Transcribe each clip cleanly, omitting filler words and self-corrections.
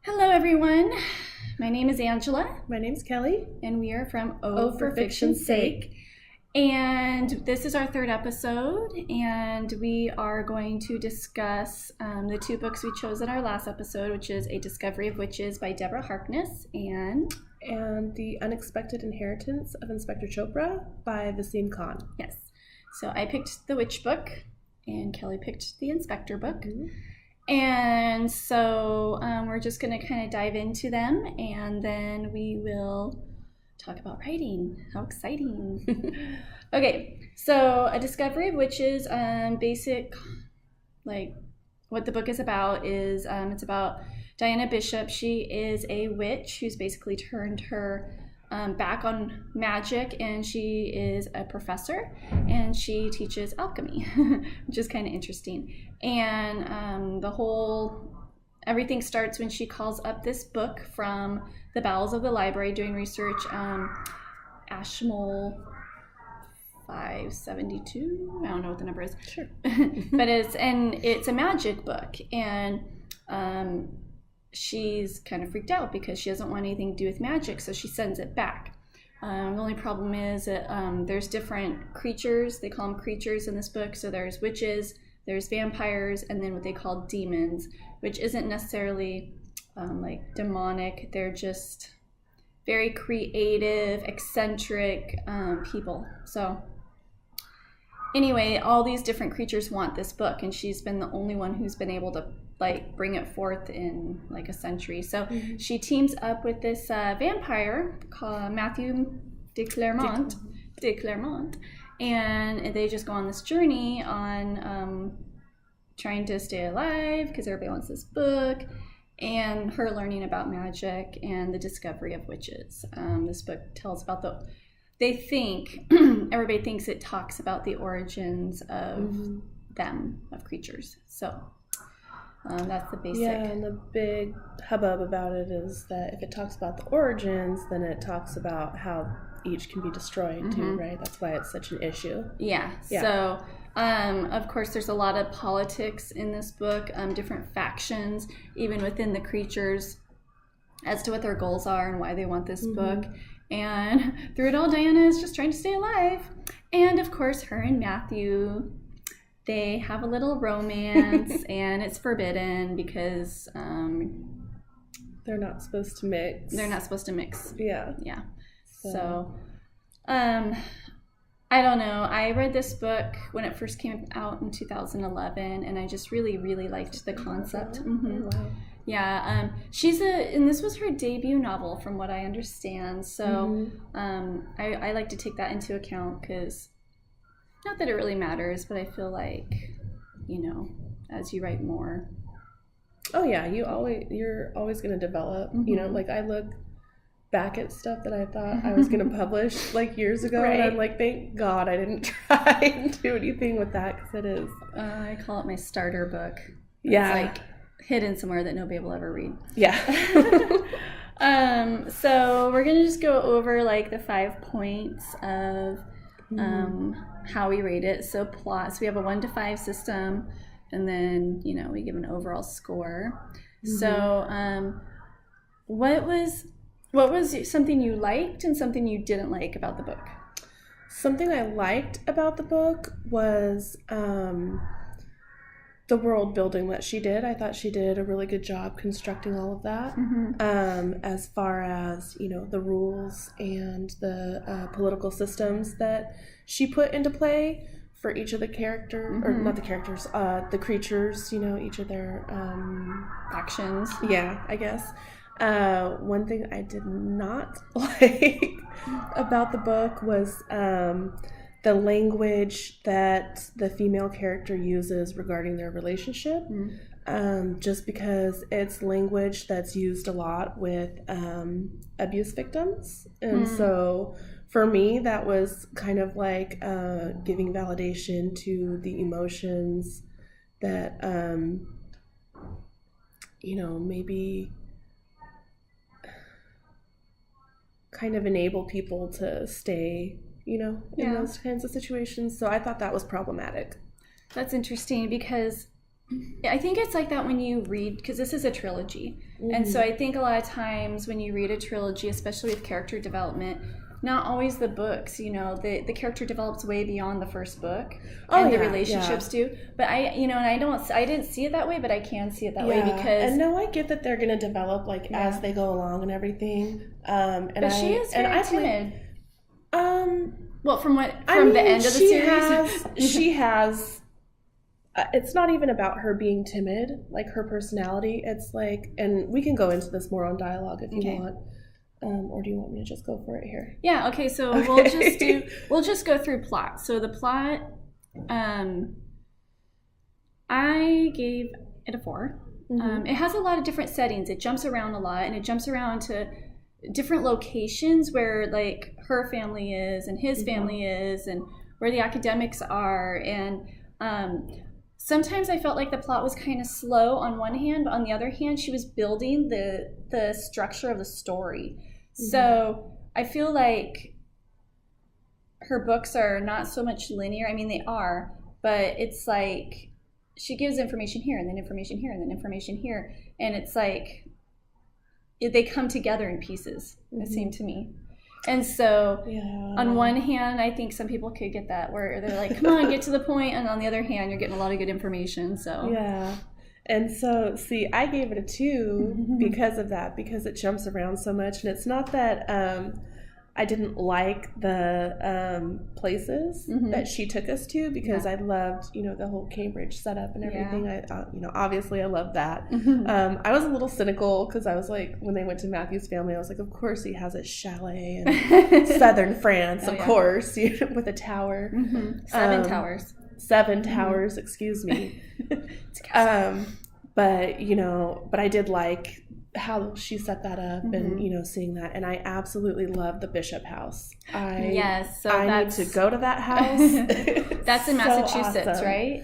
Hello, everyone. My name is Angela, My name's Kelly. and we are from O for Fiction's Sake. And this is our third episode, and we are going to discuss the two books we chose in our last episode, which is A Discovery of Witches by Deborah Harkness and The Unexpected Inheritance of Inspector Chopra by Vaseem Khan. Yes. So I picked the witch book, and Kelly picked the inspector book. Mm-hmm. And so we're just going to kind of dive into them, and then we will talk about writing. How exciting. Okay, so A Discovery of Witches, basic, like, what the book is about is it's about Diana Bishop. She is a witch who's basically turned her back on magic, and she is a professor, and she teaches alchemy, which is kind of interesting. And everything starts when she calls up this book from the bowels of the library doing research, Ashmole 572. I don't know what the number is. Sure. But it's a magic book, and she's kind of freaked out because she doesn't want anything to do with magic, so she sends it back. The only problem is that there's different creatures. They call them creatures in this book. So there's witches, there's vampires, and then what they call demons, which isn't necessarily like demonic. They're just very creative, eccentric people. So anyway, all these different creatures want this book, and she's been the only one who's been able to like bring it forth in like a century. So she teams up with this vampire called Matthew de Clermont, and they just go on this journey on trying to stay alive because everybody wants this book, and her learning about magic and the discovery of witches. This book tells about everybody thinks it talks about the origins of of creatures. So that's the basic. Yeah, and the big hubbub about it is that if it talks about the origins, then it talks about how each can be destroyed too, right? That's why it's such an issue. Yeah. So, of course, there's a lot of politics in this book, different factions, even within the creatures, as to what their goals are and why they want this book. And through it all, Diana is just trying to stay alive. And, of course, her and Matthew, they have a little romance, and it's forbidden because they're not supposed to mix. Yeah. So, I don't know. I read this book when it first came out in 2011, and I just really, really liked the concept. Wow. Yeah. And this was her debut novel, from what I understand. So, I like to take that into account because. Not that it really matters, but I feel like, as you write more. Oh yeah, you're always going to develop. Like I look back at stuff that I thought I was going to publish like years ago, right. And I'm like, thank God I didn't try and do anything with that because it is. I call it my starter book. Yeah, it's like hidden somewhere that nobody will ever read. Yeah. So we're gonna just go over like the 5 points of. How we rate it. So plot. So we have a 1 to 5 system, and then we give an overall score. So what was something you liked and something you didn't like about the book? Something I liked about the book was the world building that she did. I thought she did a really good job constructing all of that. As far as the rules and the political systems that she put into play for each of the characters, or not the characters, the creatures. Each of their actions. Yeah, I guess. One thing I did not like about the book was the language that the female character uses regarding their relationship, just because it's language that's used a lot with abuse victims. And so for me, that was kind of like giving validation to the emotions that, maybe kind of enable people to stay in those kinds of situations. So I thought that was problematic. That's interesting because I think it's like that when you read, because this is a trilogy. And so I think a lot of times when you read a trilogy, especially with character development, not always the books, you know, the character develops way beyond the first book, and the relationships do. But I didn't see it that way, but I can see it that way because. And no, I get that they're going to develop like as they go along and everything. But she is very timid. Well, from the end of the series, she has. It's not even about her being timid, like her personality. It's like, and we can go into this more on dialogue if you want. Or do you want me to just go for it here? Yeah, okay, so we'll just go through plot. So the plot, I gave it a 4. It has a lot of different settings. It jumps around a lot, and it jumps around to different locations where like her family is and his family is and where the academics are. And sometimes I felt like the plot was kind of slow on one hand, but on the other hand, she was building the structure of the story. So I feel like her books are not so much linear. I mean, they are, but it's like she gives information here and then information here and then information here. And it's like they come together in pieces, it seemed to me. And so on one hand, I think some people could get that where they're like, come on, get to the point. And on the other hand, you're getting a lot of good information. So yeah. And so, see, I gave it a 2 because of that, because it jumps around so much. And it's not that I didn't like the places that she took us to, because I loved, you know, the whole Cambridge setup and everything. You know, obviously I loved that. I was a little cynical because I was like, when they went to Matthew's family, I was like, of course he has a chalet in southern France, of course, you know, with a tower. 7 towers. 7 towers, excuse me. But, you know, but I did like how she set that up and, you know, seeing that. And I absolutely love the Bishop house. I need to go to that house. That's in Massachusetts, awesome. Right?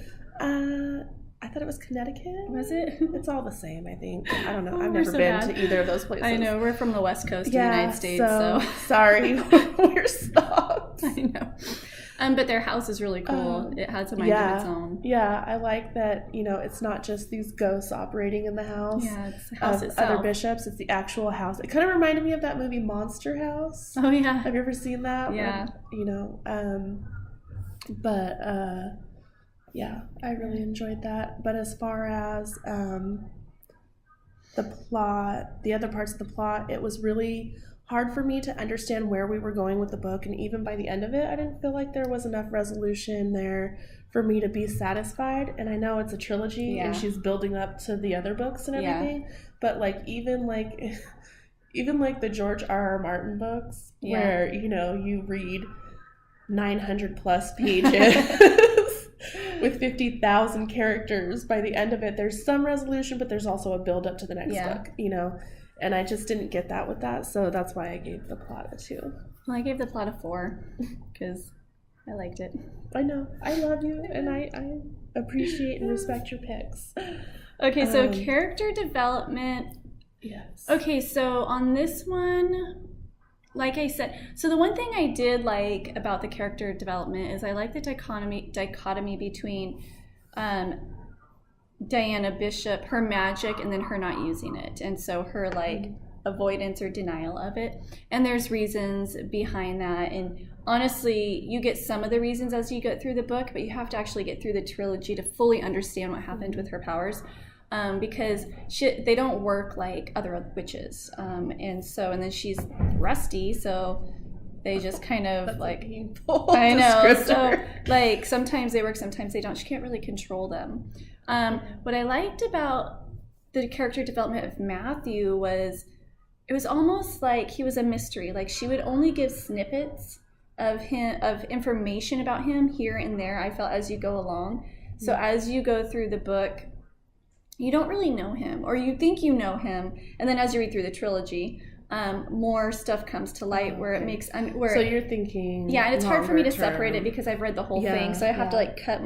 I thought it was Connecticut. Was it? It's all the same, I think. I don't know. I've never been to either of those places. I know. We're from the West Coast of the United States. So sorry. We're stopped. I know. But their house is really cool. It has a mind of its own. Yeah, I like that, you know, it's not just these ghosts operating in the house. Yeah, it's the house itself. Other bishops. It's the actual house. It kind of reminded me of that movie Monster House. Oh, yeah. Have you ever seen that? Yeah. You know, yeah, I really enjoyed that. But as far as the plot, the other parts of the plot, it was really hard for me to understand where we were going with the book, and even by the end of it, I didn't feel like there was enough resolution there for me to be satisfied. And I know it's a trilogy, and she's building up to the other books and everything, but like even like the George R.R. Martin books, where, you know, you read 900 plus pages with 50,000 characters, by the end of it, there's some resolution, but there's also a build up to the next book, you know. And I just didn't get that with that, so that's why I gave the plot a 2. Well, I gave the plot a 4 because I liked it. I know. I love you, and I appreciate and respect your picks. Okay, so character development. Yes. Okay, so on this one, like I said, so the one thing I did like about the character development is I like the dichotomy between Diana Bishop, her magic, and then her not using it, and so her like avoidance or denial of it. And there's reasons behind that, and honestly, you get some of the reasons as you go through the book, but you have to actually get through the trilogy to fully understand what happened with her powers, because they don't work like other witches, and then she's rusty, so they just kind of That's like painful. I know. So like sometimes they work, sometimes they don't. She can't really control them. What I liked about the character development of Matthew was it was almost like he was a mystery. Like she would only give snippets of information about him here and there, I felt, as you go along. So as you go through the book, you don't really know him, or you think you know him, and then as you read through the trilogy, more stuff comes to light where it makes where so you're thinking and it's hard for me to separate it because I've read the whole thing, so I have to like cut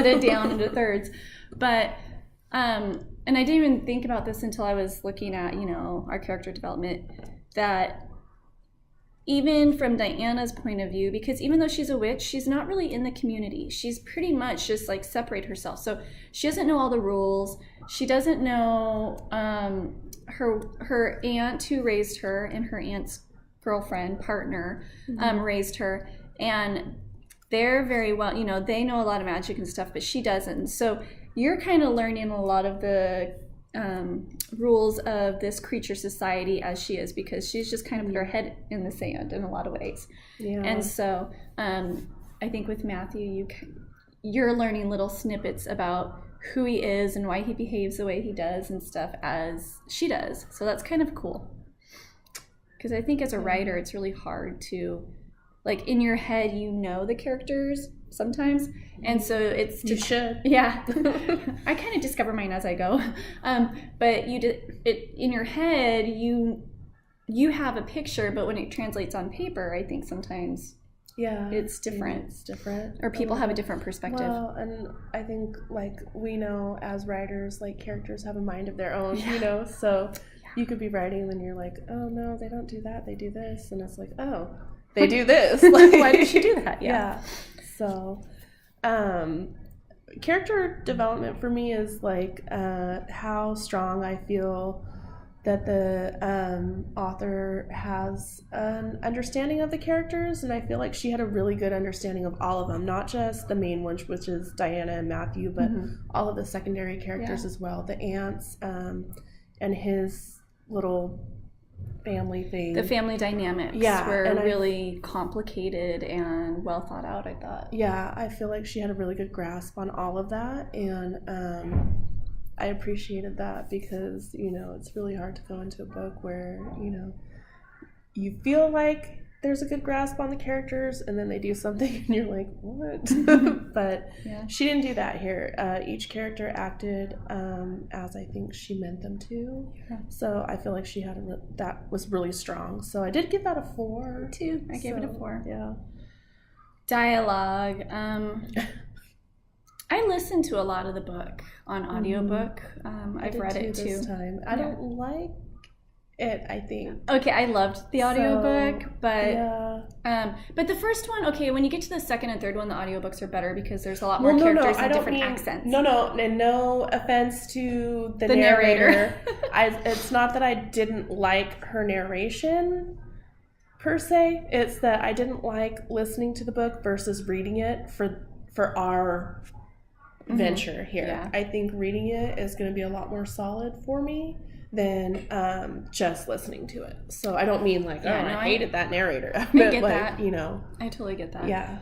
it down into thirds. But and I didn't even think about this until I was looking at, you know, our character development, that even from Diana's point of view, because even though she's a witch, she's not really in the community. She's pretty much just like separate herself. So she doesn't know all the rules. She doesn't know her aunt who raised her and her aunt's girlfriend, partner, raised her. And they're very well, you know, they know a lot of magic and stuff, but she doesn't. So you're kind of learning a lot of the rules of this creature society as she is, because she's just kind of put her head in the sand in a lot of ways. Yeah. And so I think with Matthew, you're learning little snippets about who he is and why he behaves the way he does and stuff as she does. So that's kind of cool. Because I think as a writer, it's really hard to, like, in your head, you know the characters sometimes, and so it's you should. Yeah. I kind of discover mine as I go, but in your head you have a picture, but when it translates on paper, I think sometimes it's different. It's different, or people have a different perspective. Well, and I think, like, we know as writers, like, characters have a mind of their own, you know, so you could be writing and then you're like, oh no, they don't do that, they do this, and it's like, oh, they do this. Like, why did she do that? Yeah. So, character development for me is like how strong I feel that the author has an understanding of the characters, and I feel like she had a really good understanding of all of them, not just the main ones, which is Diana and Matthew, but all of the secondary characters as well. The aunts and his little family thing. The family dynamics were really complicated and well thought out, I thought. Yeah, I feel like she had a really good grasp on all of that, and I appreciated that, because, you know, it's really hard to go into a book where, you know, you feel like there's a good grasp on the characters and then they do something and you're like, what? But she didn't do that here. Each character acted as I think she meant them to. Yeah. So I feel like she had that was really strong. So I did give that a 4. Too. I gave it a 4. Yeah. Dialogue. I listened to a lot of the book on audiobook. I've read it too. This time. I don't like it, I think. Okay, I loved the audiobook, but the first one, okay, when you get to the second and third one, the audiobooks are better because there's a lot more characters and different accents. No offense to the narrator. It's not that I didn't like her narration per se. It's that I didn't like listening to the book versus reading it for our venture here. Yeah. I think reading it is going to be a lot more solid for me than just listening to it. So I don't mean like, I hated that narrator. I get like, that. You know. I totally get that. Yeah.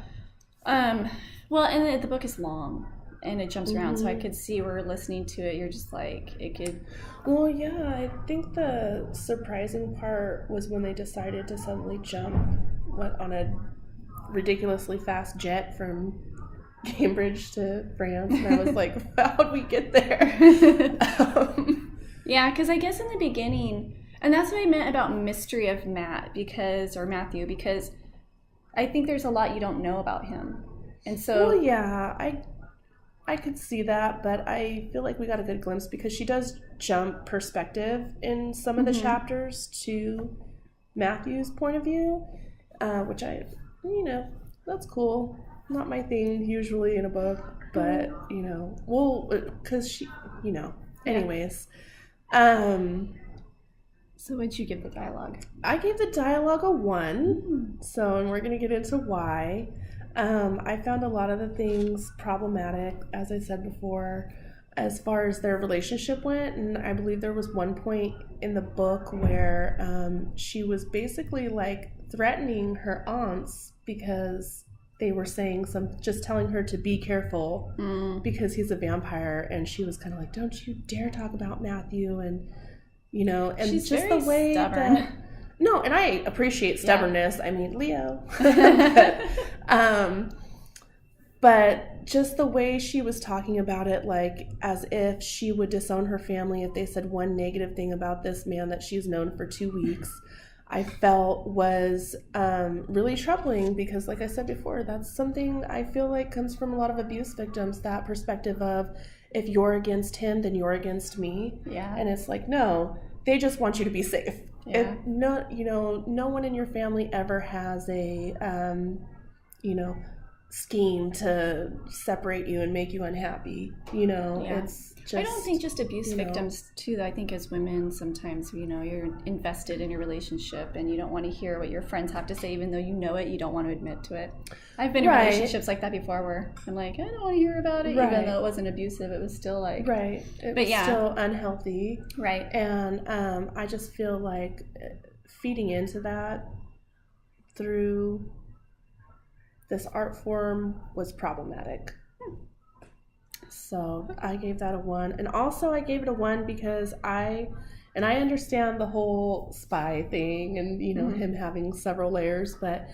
Well, and the book is long and it jumps around, so I could see where listening to it, you're just like, it could. Well, yeah, I think the surprising part was when they decided to suddenly jump on a ridiculously fast jet from Cambridge to France, and I was like, how'd we get there? Yeah, because I guess in the beginning, and that's what I meant about mystery of Matthew, because I think there's a lot you don't know about him. And so, well, yeah, I could see that, but I feel like we got a good glimpse because she does jump perspective in some of the chapters to Matthew's point of view, which that's cool. Not my thing usually in a book, but, because she, anyways. So what'd you give the dialogue? I gave the dialogue a 1. So, and we're going to get into why. I found a lot of the things problematic, as I said before, as far as their relationship went. And I believe there was one point in the book where she was basically like threatening her aunts because they were saying just telling her to be careful because he's a vampire, and she was kind of like, "Don't you dare talk about Matthew," and and she's just very the way stubborn. And I appreciate stubbornness. Yeah. I mean, Leo, but just the way she was talking about it, like as if she would disown her family if they said one negative thing about this man that she's known for 2 weeks. I felt was really troubling because, like I said before, that's something I feel like comes from a lot of abuse victims, that perspective of if you're against him, then you're against me. Yeah. And it's like, no, they just want you to be safe. Yeah. No one in your family ever has a, scheme to separate you and make you unhappy. It's just. I don't think just abuse victims too. I think as women, sometimes you're invested in your relationship and you don't want to hear what your friends have to say, even though you know it. You don't want to admit to it. I've been in relationships like that before, where I'm like, I don't want to hear about it, even though it wasn't abusive. It was still like it was still unhealthy, And I just feel like feeding into that through this art form was problematic. So I gave that a 1. And also I gave it a 1 because I understand the whole spy thing and, him having several layers, but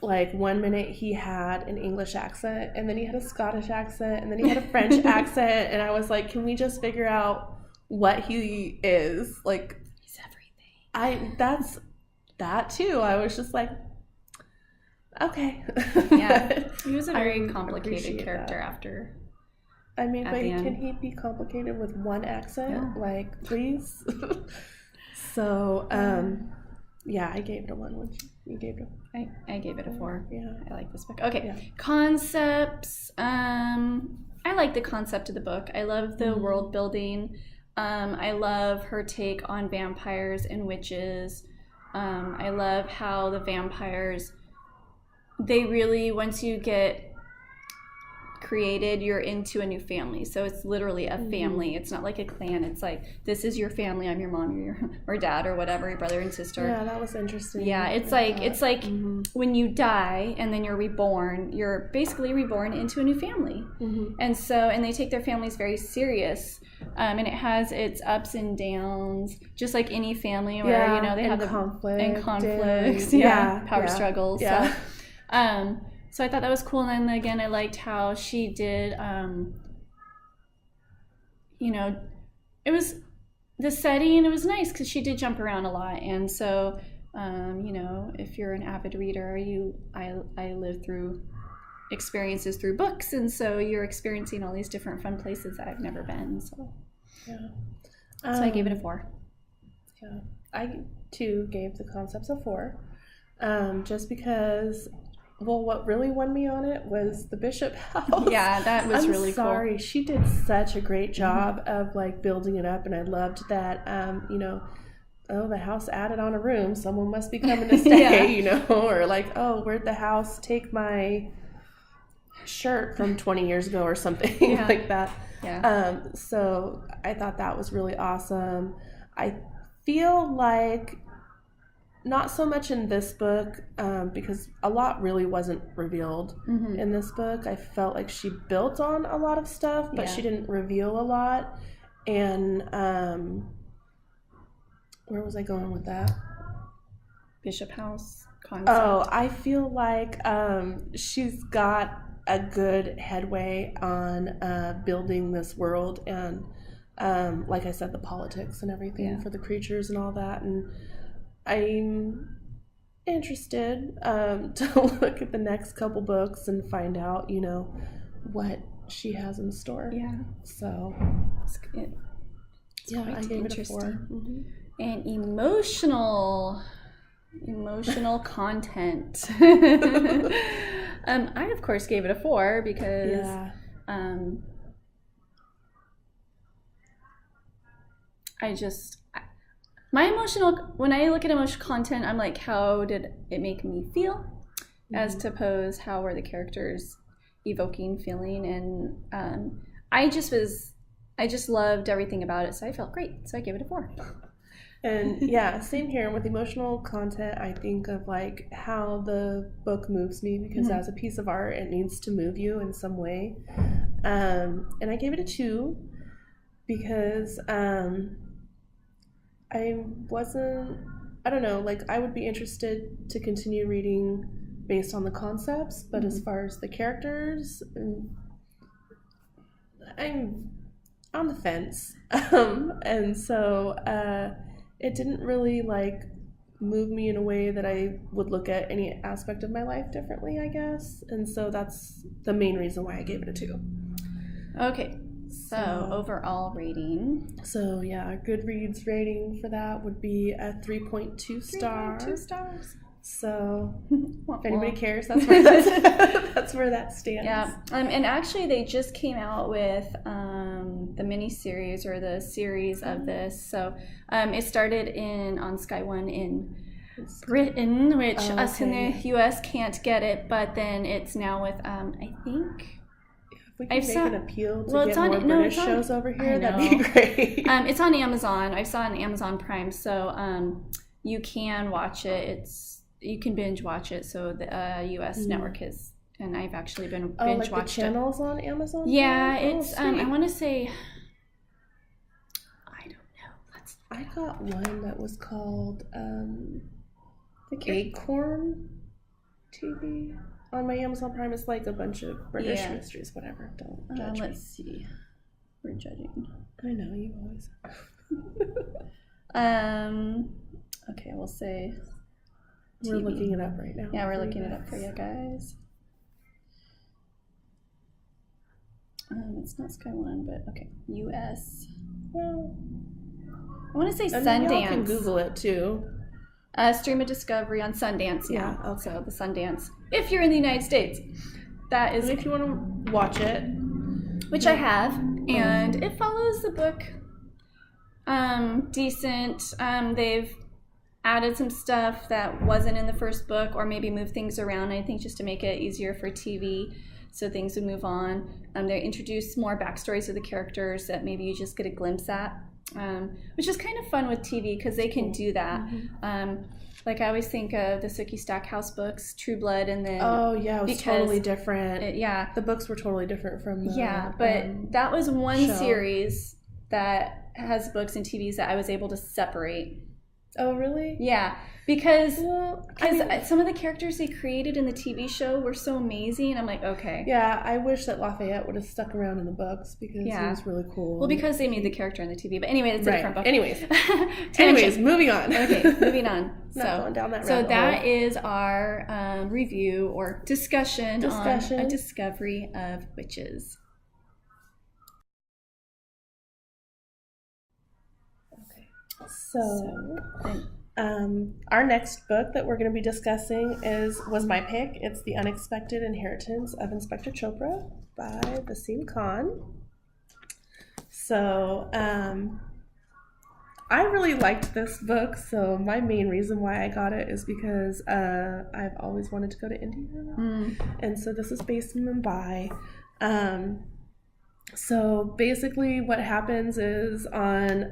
like one minute he had an English accent and then he had a Scottish accent and then he had a French accent. And I was like, can we just figure out what he is? Like, he's everything. That's that too. I was just like, okay. Yeah, he was a very complicated character after. I mean, but can he be complicated with one accent? Yeah. Like, please. So, I gave it a 1. You gave it I gave it a 4. Yeah, I like this book. Okay, yeah. Concepts. I like the concept of the book. I love the world building. I love her take on vampires and witches. I love how the vampires. They really, once you get created, you're into a new family. So it's literally a family. It's not like a clan. It's like, this is your family. I'm your mom or dad or whatever, your brother and sister. Yeah, that was interesting. Yeah, it's like when you die and then you're reborn, you're basically reborn into a new family. And they take their families very serious. And it has its ups and downs, just like any family where, they have the conflicts, power struggles. Yeah. So I thought that was cool. And then again, I liked how she did, it was the setting, it was nice because she did jump around a lot. And so, if you're an avid reader, I live through experiences through books. And so you're experiencing all these different fun places that I've never been. So, so I gave it a 4. Yeah, I too gave the Concepts a 4, just because. Well, what really won me on it was the Bishop house. Yeah, that was really cool. I'm sorry. She did such a great job of like building it up, and I loved that, the house added on a room. Someone must be coming to stay, or like, oh, where'd the house take my shirt from 20 years ago or something like that. Yeah. So I thought that was really awesome. I feel like not so much in this book, because a lot really wasn't revealed in this book. I felt like she built on a lot of stuff, but she didn't reveal a lot. And where was I going with that? Bishop house concept. Oh, I feel like she's got a good headway on building this world and, like I said, the politics and everything for the creatures and all that. And I'm interested to look at the next couple books and find out, what she has in store. Yeah. So, it's I gave it a 4. And emotional content. I of course gave it a 4 because when I look at emotional content, I'm like, how did it make me feel? As to oppose, how were the characters evoking feeling? And I just loved everything about it, so I felt great. So I gave it a 4. And same here with emotional content. I think of like how the book moves me, because as a piece of art, it needs to move you in some way. And I gave it a 2 because I don't know, like I would be interested to continue reading based on the concepts, but as far as the characters, I'm on the fence. And so it didn't really like move me in a way that I would look at any aspect of my life differently, I guess. And so that's the main reason why I gave it a 2. Okay. So overall rating. So yeah, our Goodreads rating for that would be a 3.2 stars. 3.2 stars. So if anybody cares, that's where that's where that stands. Yeah, and actually they just came out with the mini series or the series of this. So it started on Sky One in Britain, which us in the U.S. can't get it, but then it's now with I think. If we can make an appeal to get more British shows over here, that'd be great. It's on Amazon. I saw it on Amazon Prime, so you can watch it. You can binge watch it. So the U.S. network is, and I've actually been binge watched the channels on Amazon. Yeah, it's. I want to say. I don't know. I got one that was called the Acorn TV. On my Amazon Prime, it's like a bunch of British mysteries, whatever. Don't judge me. Let's see. We're judging. I know, you always are. Okay, we'll say TV. We're looking it up right now. Yeah, we're looking it up for you guys. It's not Sky One, but okay. US. Well, I want to say Sundance. You can Google it, too. Stream of Discovery on Sundance. Yeah. Okay. So the Sundance. If you're in the United States, that is. And if you want to watch it, which I have, and it follows the book decent. They've added some stuff that wasn't in the first book, or maybe moved things around. I think just to make it easier for TV, so things would move on. They introduced more backstories of the characters that maybe you just get a glimpse at. Which is kind of fun with TV because they can do that. Like I always think of the Sookie Stackhouse books, True Blood, and then it was totally different. The books were totally different from the but that was one show. Series that has books and TVs that I was able to separate. Oh, really? Yeah, because some of the characters they created in the TV show were so amazing, and I'm like, okay. Yeah, I wish that Lafayette would have stuck around in the books because he was really cool. Well, because they made the character in the TV. But anyway, it's a different book. Anyways, moving on. Okay, moving on. Not going down that rabbit hole. So that is our review or discussion on A Discovery of Witches. So, our next book that we're going to be discussing was my pick. It's The Unexpected Inheritance of Inspector Chopra by Vaseem Khan. So, I really liked this book. So, my main reason why I got it is because I've always wanted to go to India. And so, this is based in Mumbai. So basically what happens is on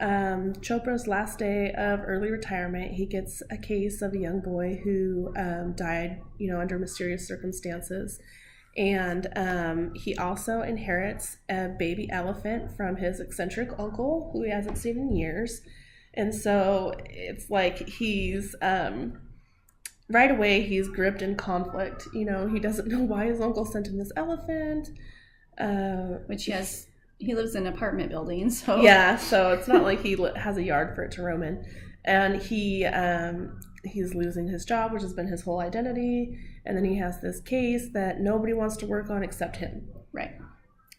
Chopra's last day of early retirement, he gets a case of a young boy who died, under mysterious circumstances. And he also inherits a baby elephant from his eccentric uncle who he hasn't seen in years. And so it's like he's, right away, he's gripped in conflict. He doesn't know why his uncle sent him this elephant. Which he lives in an apartment building, so so it's not like he has a yard for it to roam in, and he's losing his job, which has been his whole identity, and then he has this case that nobody wants to work on except him. Right.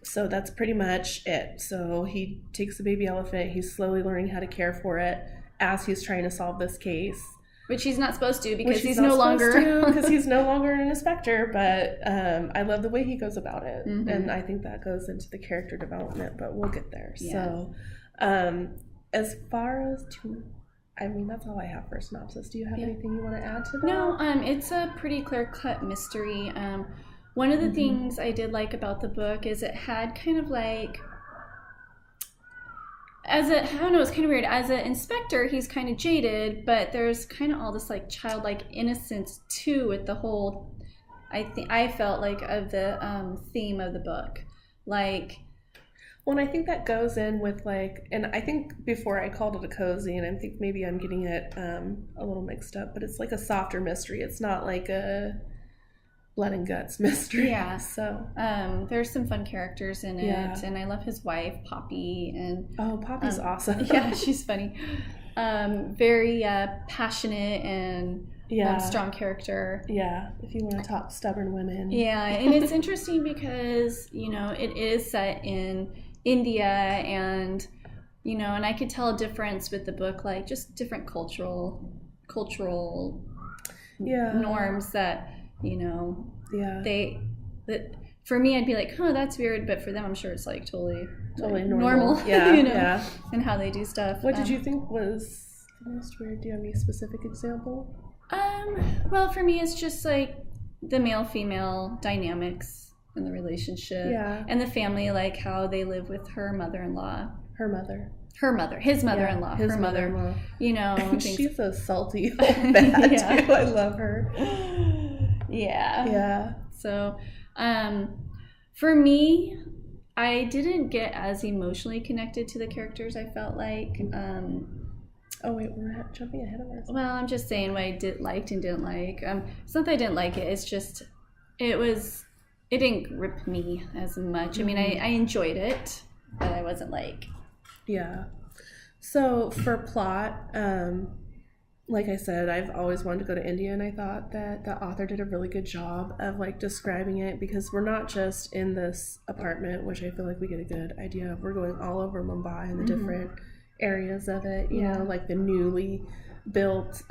So that's pretty much it. So he takes the baby elephant. He's slowly learning how to care for it as he's trying to solve this case. Which he's not supposed to because he's no longer an inspector, but I love the way he goes about it. Mm-hmm. And I think that goes into the character development, but we'll get there. Yeah. So as far as that's all I have for a synopsis. Do you have anything you want to add to that? No, it's a pretty clear-cut mystery. One of the things I did like about the book is it had kind of like it's kind of weird. As an inspector, he's kind of jaded, but there's kind of all this like childlike innocence too with the whole. I felt like of the theme of the book, like. Well, and I think that goes in with and I think before I called it a cozy, and I think maybe I'm getting it a little mixed up, but it's like a softer mystery. It's not like a blood and guts mystery. Yeah. So there's some fun characters in it, and I love his wife, Poppy, and Poppy's awesome. Yeah, she's funny. Very passionate and strong character. Yeah, if you want to talk stubborn women. Yeah, and it's interesting because it is set in India, and and I could tell a difference with the book, like just different cultural norms that that for me I'd be like, oh, that's weird, but for them I'm sure it's like totally normal. And how they do stuff. What did you think was the most weird? Do you have any specific example? Well, for me it's just like the male-female dynamics in the relationship, and the family, like how they live with her mother-in-law. His mother-in-law. She's a salty old bat too. I love her. So for me, I didn't get as emotionally connected to the characters, I felt like. Oh wait, we're jumping ahead of ourselves. Well, I'm just saying what I liked and didn't like. It's not that I didn't like it, it's just it didn't grip me as much. I mean, I enjoyed it, but I wasn't like... Yeah. So for plot, like I said, I've always wanted to go to India, and I thought that the author did a really good job of like describing it, because we're not just in this apartment, which I feel like we get a good idea of. We're going all over Mumbai and the different areas of it, you know, like the newly built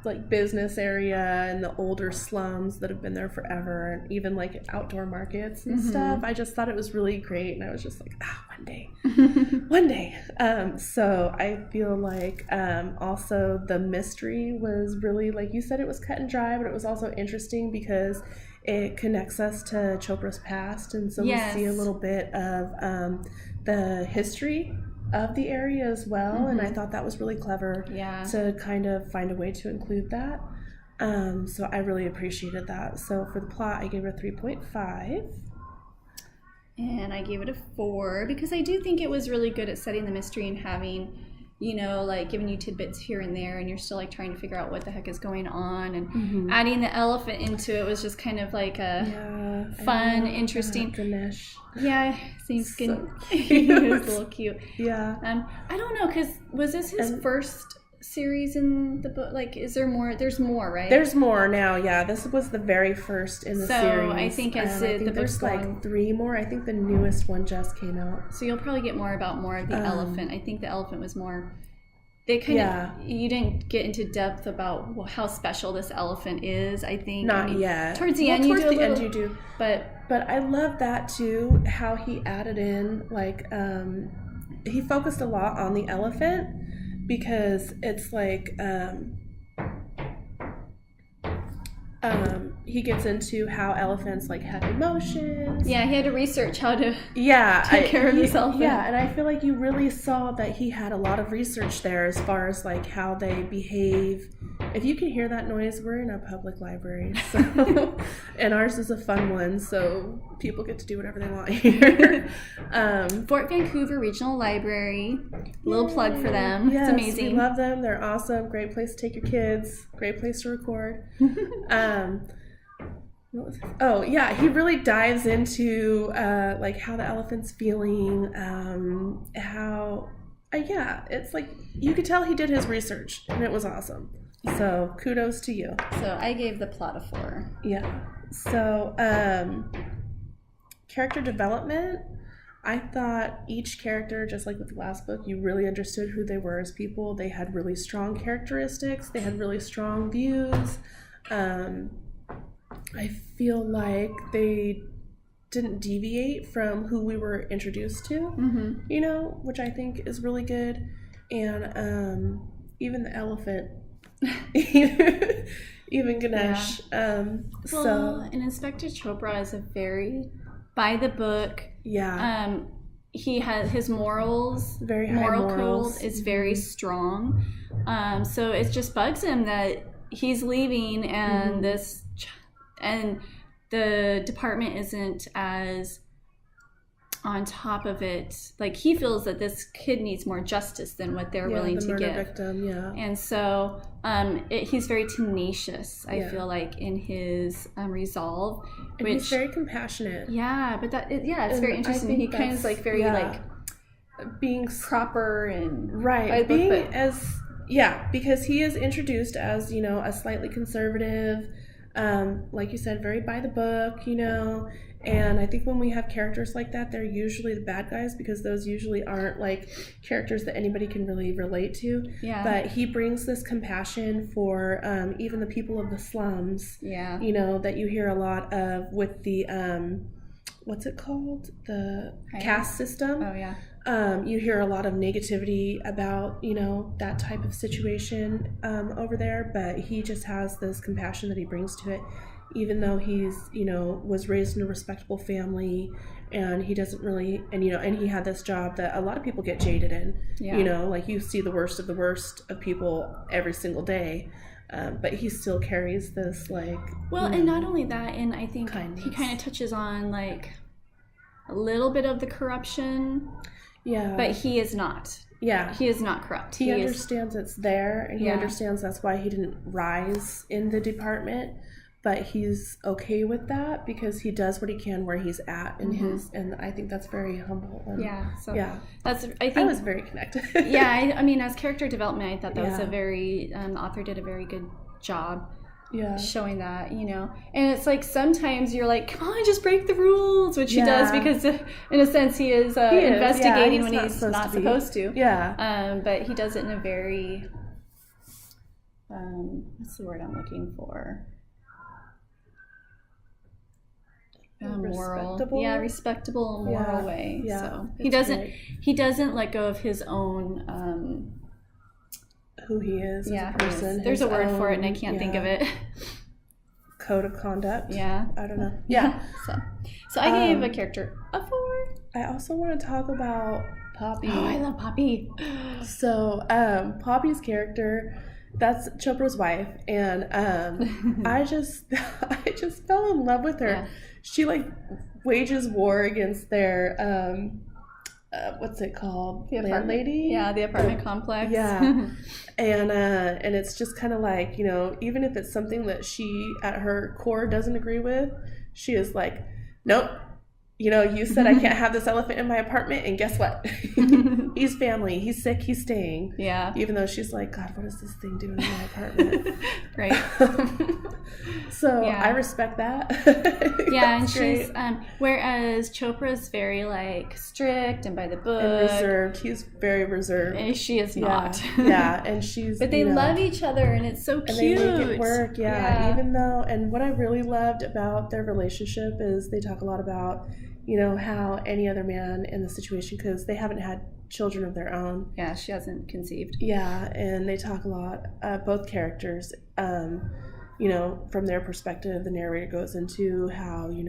like business area and the older slums that have been there forever, and even like outdoor markets and stuff. I just thought it was really great, and I was just like, one day. So I feel like also the mystery was really, like you said, it was cut and dry, but it was also interesting because it connects us to Chopra's past, and so we see a little bit of the history of the area as well, and I thought that was really clever to kind of find a way to include that. So I really appreciated that. So for the plot, I gave it a 3.5. And I gave it a 4 because I do think it was really good at setting the mystery and having, like giving you tidbits here and there, and you're still like trying to figure out what the heck is going on, and adding the elephant into it was just kind of like a fun, interesting. Ganesh. Yeah, seems so cute. He was a little cute. Yeah. I don't know, because was this his first series in the book? Like, is there more? There's more, right? There's more now. Yeah, this was the very first in the series. So I think as the book's there's like 3 more. I think the newest one just came out. So you'll probably get more of the elephant. I think the elephant was more. They kind of, you didn't get into depth about how special this elephant is, I think. Not yet. Towards the end you do. But I love that too, how he added in, like, he focused a lot on the elephant, because it's like, he gets into how elephants like have emotions. Yeah, he had to research how to take care of his elephant. Yeah, and I feel like you really saw that he had a lot of research there as far as like how they behave. If you can hear that noise, we're in a public library, so and ours is a fun one, so people get to do whatever they want here. Fort Vancouver Regional Library, little plug for them. Yes, it's amazing. We love them. They're awesome. Great place to take your kids. Great place to record. He really dives into like how the elephant's feeling, it's like you could tell he did his research, and it was awesome. So kudos to you. So I gave the plot a 4. Yeah. So character development, I thought each character, just like with the last book, you really understood who they were as people. They had really strong characteristics. They had really strong views. I feel like they didn't deviate from who we were introduced to, which I think is really good. And even the elephant, even Ganesh. And Inspector Chopra is a very by the book. Yeah. He has his morals. Very high morals. Code is very strong. So it just bugs him that he's leaving, and and the department isn't as on top of it. Like, he feels that this kid needs more justice than what they're willing to give. Victim, and so he's very tenacious, I feel like, in his resolve. And he's very compassionate. Yeah, but it's very interesting. He kind of is like very like being proper and because he is introduced as, a slightly conservative, Like you said, very by the book, and I think when we have characters like that, they're usually the bad guys because those usually aren't like characters that anybody can really relate to. Yeah. But he brings this compassion for even the people of the slums. Yeah. That you hear a lot of with the what's it called? The caste system. Oh yeah. You hear a lot of negativity about, that type of situation over there, but he just has this compassion that he brings to it, even though he's, was raised in a respectable family, and he doesn't really, and he had this job that a lot of people get jaded in, like you see the worst of people every single day. But he still carries this and not only that, and I think kindness. He kind of touches on a little bit of the corruption. Yeah. But he is not. Yeah. He is not corrupt. He understands it's there, and he understands that's why he didn't rise in the department, but he's okay with that because he does what he can where he's at in and I think that's very humble. I was very connected. I mean, as character development, I thought that was a very, the author did a very good job. Yeah, showing that, and it's sometimes you're like, come on, just break the rules, which he does because in a sense he is investigating when he's not supposed to. Yeah. But he does it in a very what's the word I'm looking for? Moral, respectable, moral way. Yeah, so he doesn't let go of his own. Who he is as a person. There's a word for it, and I can't think of it. Code of conduct. Yeah. I don't know. Yeah. So I gave a character a 4. I also want to talk about Poppy. Oh, I love Poppy. So, Poppy's character, that's Chopra's wife, and I just fell in love with her. Yeah. She wages war against their what's it called? The landlady? Yeah, the apartment complex. Yeah. And it's just kind of even if it's something that she at her core doesn't agree with, she is nope. You said I can't have this elephant in my apartment, and guess what? He's family. He's sick. He's staying. Yeah. Even though she's like, God, what is this thing doing in my apartment? Right. So I respect that. Yeah, and she's whereas Chopra's very strict and by the book and reserved. He's very reserved. And she is not. Yeah, and she's. But they love each other, and it's so cute. And they make it work. Yeah. Even though, and what I really loved about their relationship is they talk a lot about. How any other man in the situation, because they haven't had children of their own. Yeah, she hasn't conceived. Yeah, and they talk a lot, both characters, from their perspective, the narrator goes into how, any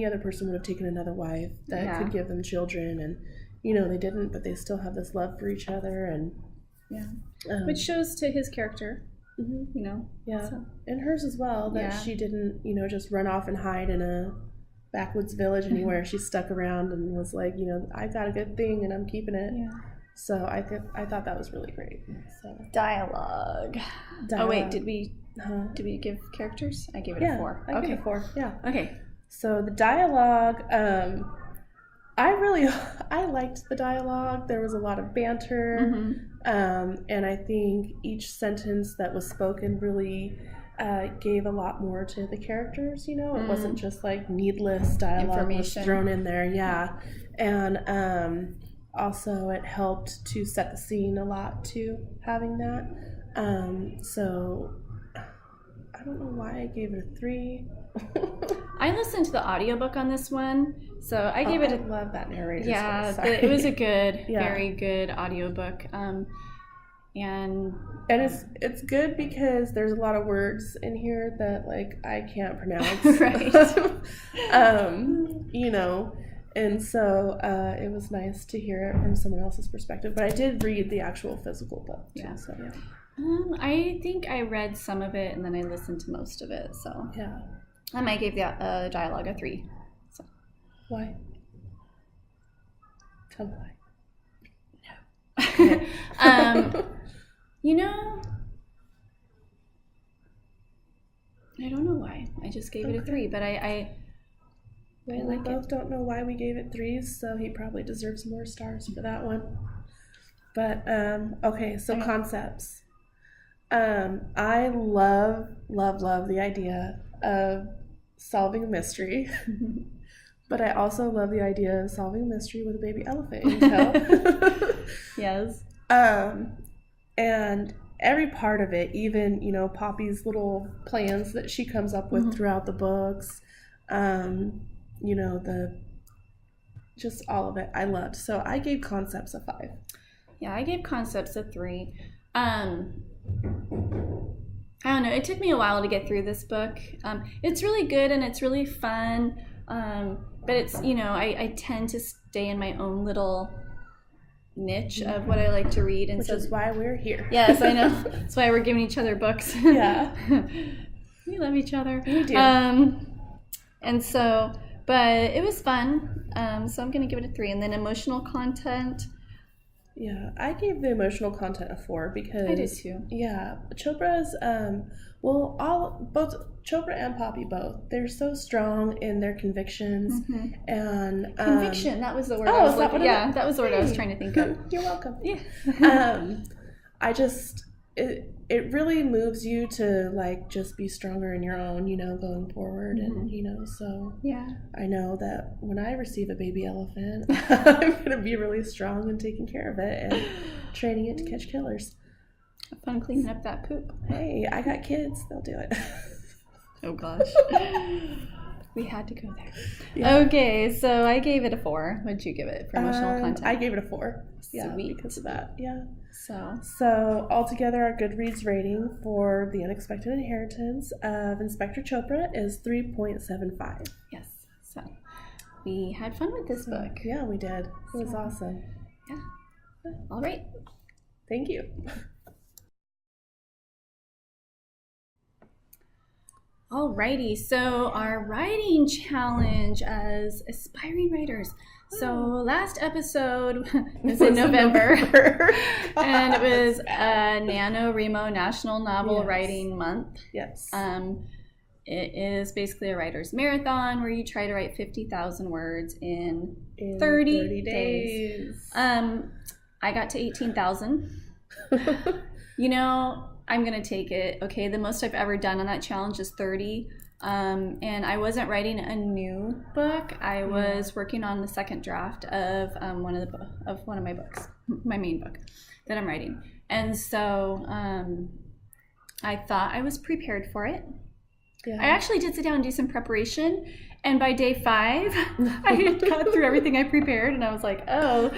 other person would have taken another wife that could give them children, and, they didn't, but they still have this love for each other, and... Yeah, which shows to his character. Yeah, so. And hers as well, that she didn't, just run off and hide in a backwoods village anywhere. She stuck around and was like, I got a good thing and I'm keeping it. Yeah. So I thought that was really great. So Dialogue. Oh wait, did we give characters? I gave it a 4. I gave it a 4. Yeah. Okay. So the dialogue, I liked the dialogue. There was a lot of banter, and I think each sentence that was spoken really gave a lot more to the characters. It wasn't just needless dialogue was thrown in there. Yeah, and also it helped to set the scene a lot too, having that. So I don't know why I gave it a 3. I listened to the audiobook on this one, so I gave it. I love that narrator. Yeah, it was a good, very good audiobook. And it's good because there's a lot of words in here that I can't pronounce. Right. And so it was nice to hear it from someone else's perspective. But I did read the actual physical book too. Yeah. So yeah. I think I read some of it and then I listened to most of it. So yeah. I might give the dialogue a 3. So why? Tell me why. No. I don't know why. I just gave it a 3, but I we both don't know why we gave it 3s, so he probably deserves more stars for that one. But okay, so concepts. I love the idea of solving a mystery, but I also love the idea of solving a mystery with a baby elephant in tow. Yes. And every part of it, even, you know, Poppy's little plans that she comes up with throughout the books, you know, just all of it I loved. So I gave concepts a 5. Yeah, I gave concepts a 3. I don't know. It took me a while to get through this book. It's really good and it's really fun. But it's, you know, I tend to stay in my own little niche of what I like to read. And which is why we're here. Yes, I know. That's why we're giving each other books. Yeah. We love each other. We do. And so, but it was fun. So I'm going to give it a 3. And then emotional content. Yeah, I gave the emotional content a 4 because I did too. Yeah, Chopra's both Chopra and Poppy both. They're so strong in their convictions and conviction. That was the word. Oh, I was is that looking, what yeah, that was the word I was trying to think of. You're welcome. Yeah. I just it really moves you to like just be stronger in your own, you know, going forward, and you know, so yeah. I know that when I receive a baby elephant, I'm gonna be really strong and taking care of it and training it to catch killers. Have fun cleaning up that poop. Hey, I got kids; they'll do it. Oh gosh. We had to go there. Yeah. Okay, so I gave it a 4. What'd you give it for emotional content? I gave it a 4. Yeah, Sweet. because of that. Yeah. So altogether, our Goodreads rating for The Unexpected Inheritance of Inspector Chopra is 3.75. yes. So we had fun with this book. Yeah, we did. It was awesome. Yeah. All right. Thank you. Alrighty, so our writing challenge as aspiring writers. So last episode was in November. And it was a NaNoWriMo National Novel Writing Month. Yes. It is basically a writer's marathon where you try to write 50,000 words in 30 days. I got to 18,000. You know, I'm going to take it. Okay, the most I've ever done on that challenge is 30. And I wasn't writing a new book. I was working on the second draft of one of my books, my main book that I'm writing. And so I thought I was prepared for it. Yeah. I actually did sit down and do some preparation. And by day 5, I had got through everything I prepared. And I was like, oh.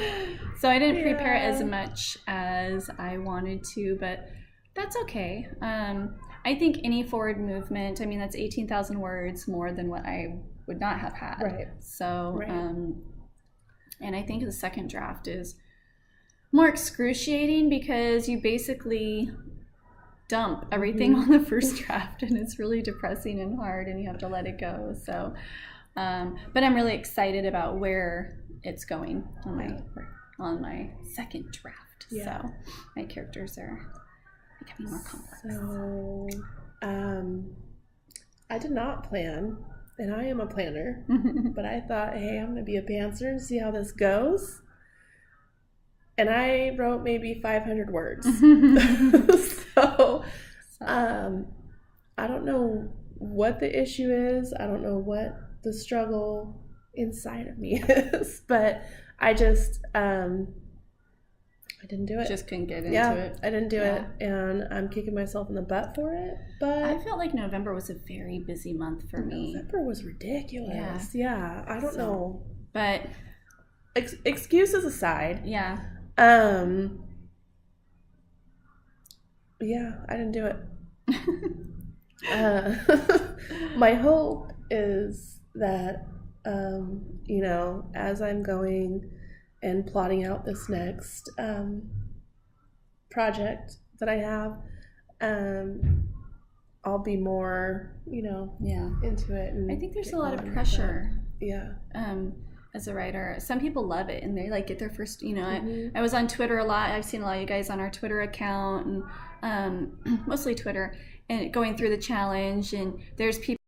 So I didn't prepare as much as I wanted to, but that's okay. I think any forward movement, I mean, that's 18,000 words more than what I would not have had. Right. So, and I think the second draft is more excruciating because you basically dump everything on the first draft, and it's really depressing and hard, and you have to let it go. So, but I'm really excited about where it's going on my second draft. Yeah. So my characters are becoming more complex. So, I did not plan, and I am a planner, but I thought, hey, I'm going to be a pantser and see how this goes. And I wrote maybe 500 words. So, I don't know what the issue is. I don't know what the struggle inside of me is, but I just, I didn't do it. Just couldn't get into it. I didn't do it, and I'm kicking myself in the butt for it. But I felt like November was a very busy month for me. November was ridiculous. Yeah, I don't know. But excuses aside. Yeah. Yeah, I didn't do it. My hope is that, you know, as I'm going and plotting out this next project that I have, I'll be more, you know, into it. And I think there's a lot of pressure. Yeah. As a writer, some people love it and they like get their first, you know, I was on Twitter a lot. I've seen a lot of you guys on our Twitter account, and mostly Twitter, and going through the challenge, and there's people